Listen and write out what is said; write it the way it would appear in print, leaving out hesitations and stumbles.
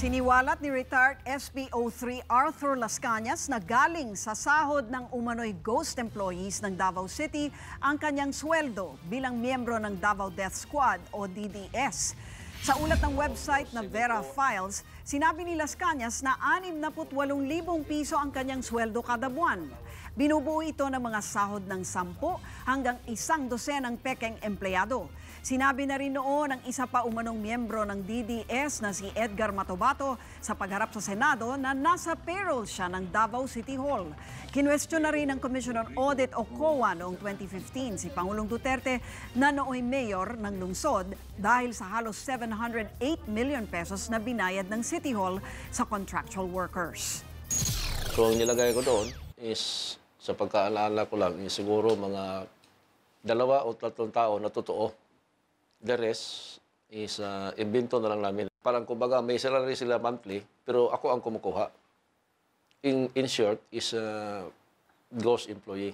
Siniwalat ni retired SPO3 Arthur Las Cañas na galing sa sahod ng umano'y ghost employees ng Davao City ang kanyang sweldo bilang miyembro ng Davao Death Squad o DDS. Sa ulat ng website na Vera Files, sinabi ni Las Cañas na 68,000 piso ang kanyang sweldo kada buwan. Binubuo ito ng mga sahod ng 10 hanggang 100 ng pekeng empleyado. Sinabi na rin noon ng isa pa umanong miyembro ng DDS na si Edgar Matobato sa pagharap sa Senado na nasa payroll siya ng Davao City Hall. Kinwestiyon na rin ng Commission on Audit o COA noong 2015 si Pangulong Duterte na nooy mayor ng lungsod dahil sa halos 708 million pesos na binayad ng City Hall sa contractual workers. So ang nilagay ko doon is, sa pagkaalala ko lang, is siguro mga 2 o 3 tao na totoo. The rest is invento na lang namin. Parang kumbaga may salary sila monthly, pero ako ang kumukuha. In short, is ghost employee.